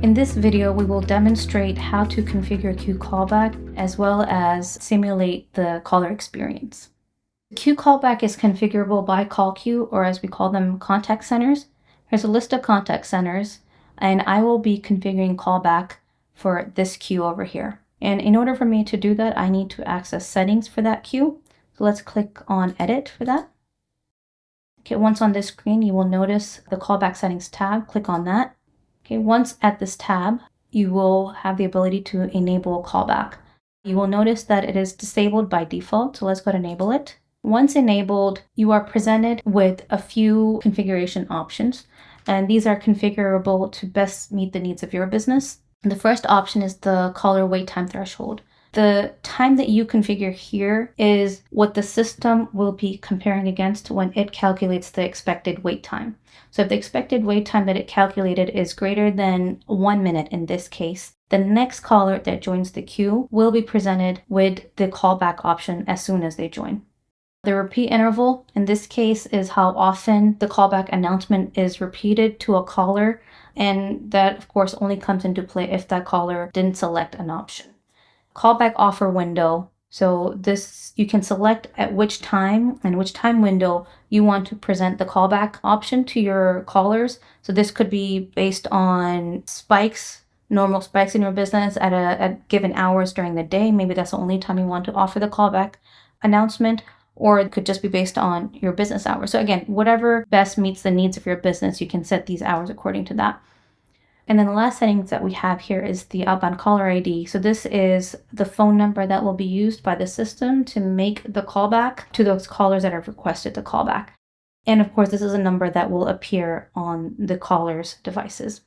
In this video, we will demonstrate how to configure queue callback as well as simulate the caller experience. Queue callback is configurable by call queue, or as we call them, contact centers. Here's a list of contact centers, and I will be configuring callback for this queue over here. And in order for me to do that, I need to access settings for that queue. So let's click on edit for that. Okay, once on this screen, you will notice the callback settings tab. Click on that. Okay, once at this tab, you will have the ability to enable callback. You will notice that it is disabled by default, so let's go to enable it. Once enabled, you are presented with a few configuration options, and these are configurable to best meet the needs of your business. The first option is the caller wait time threshold. The time that you configure here is what the system will be comparing against when it calculates the expected wait time. So if the expected wait time that it calculated is greater than 1 minute in this case, the next caller that joins the queue will be presented with the callback option as soon as they join. The repeat interval in this case is how often the callback announcement is repeated to a caller, and that of course only comes into play if that caller didn't select an option. Callback offer window. So this, you can select at which time and which time window you want to present the callback option to your callers. So this could be based on spikes, normal spikes in your business at given hours during the day. Maybe that's the only time you want to offer the callback announcement, or it could just be based on your business hours. So again, whatever best meets the needs of your business, you can set these hours according to that. And then the last settings that we have here is the outbound caller ID. So this is the phone number that will be used by the system to make the callback to those callers that have requested the callback. And of course, this is a number that will appear on the caller's devices.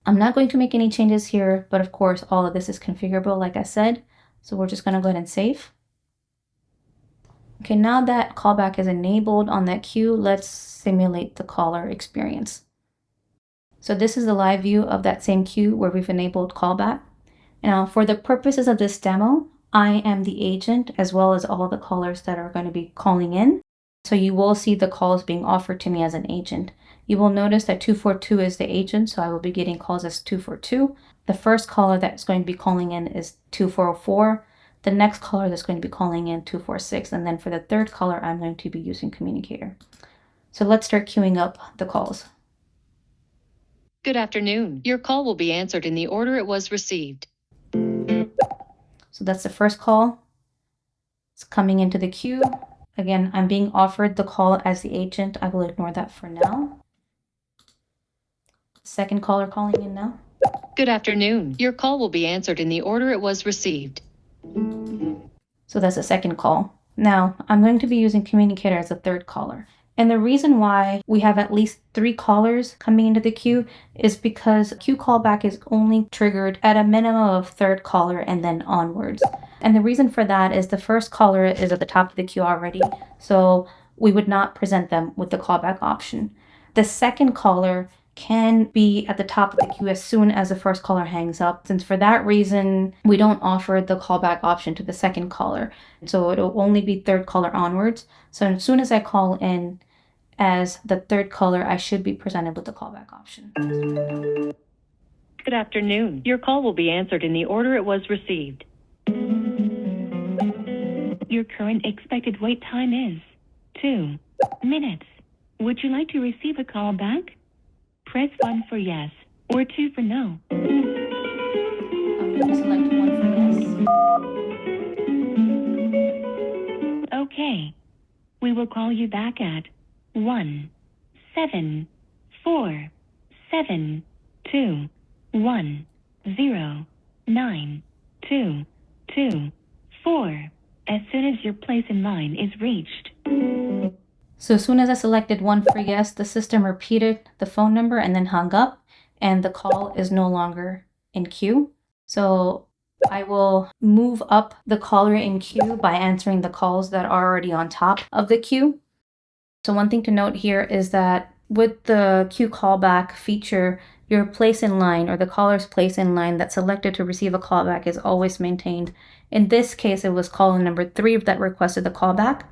I'm not going to make any changes here, but of course, all of this is configurable, like I said. So we're just going to go ahead and save. Okay, now that callback is enabled on that queue, let's simulate the caller experience. So this is the live view of that same queue where we've enabled callback. Now, for the purposes of this demo, I am the agent as well as all the callers that are going to be calling in. So you will see the calls being offered to me as an agent. You will notice that 242 is the agent, so I will be getting calls as 242. The first caller that's going to be calling in is 2404. The next caller that's going to be calling in 246. And then for the third caller, I'm going to be using communicator. So let's start queuing up the calls. Good afternoon. Your call will be answered in the order it was received. So that's the first call. It's coming into the queue. Again, I'm being offered the call as the agent. I will ignore that for now. Second caller calling in now. Good afternoon. Your call will be answered in the order it was received. So that's the second call. Now, I'm going to be using communicator as the third caller. And the reason why we have at least 3 callers coming into the queue is because queue callback is only triggered at a minimum of third caller and then onwards. And the reason for that is the first caller is at the top of the queue already, so we would not present them with the callback option. The second caller can be at the top of the queue as soon as the first caller hangs up, since for that reason, we don't offer the callback option to the second caller. So it'll only be third caller onwards. So as soon as I call in as the third caller, I should be presented with the callback option. Good afternoon. Your call will be answered in the order it was received. Your current expected wait time is 2 minutes. Would you like to receive a call back? Press 1 for yes or 2 for no. I'm going to select 1 for yes. Okay. We will call you back at 1-747-2-1-0-9-2-2-4 as soon as your place in line is reached. So as soon as I selected 1 for yes, the system repeated the phone number and then hung up, and the call is no longer in queue. So I will move up the caller in queue by answering the calls that are already on top of the queue. So one thing to note here is that with the queue callback feature, your place in line or the caller's place in line that's selected to receive a callback is always maintained. In this case, it was caller number 3 that requested the callback.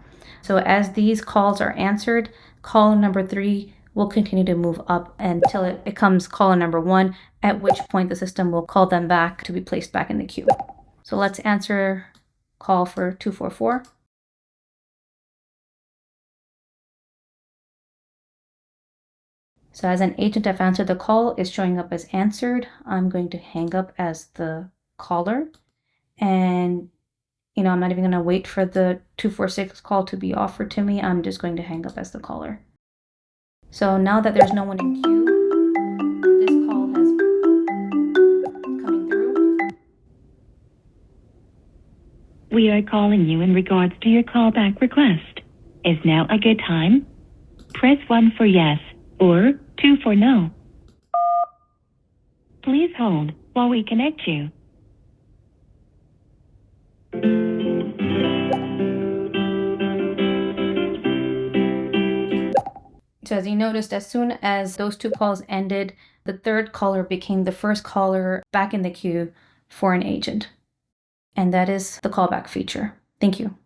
So as these calls are answered, caller number 3 will continue to move up until it becomes caller number 1, at which point the system will call them back to be placed back in the queue. So let's answer call for 244. So as an agent, I've answered the call, is showing up as answered. I'm going to hang up as the caller. And, I'm not even going to wait for the 246 call to be offered to me. I'm just going to hang up as the caller. So now that there's no one in queue, this call has coming through. We are calling you in regards to your callback request. Is now a good time? Press 1 for yes or 2 for no. Please hold while we connect you. So as you noticed, as soon as those 2 calls ended, the 3rd caller became the first caller back in the queue for an agent. And that is the callback feature. Thank you.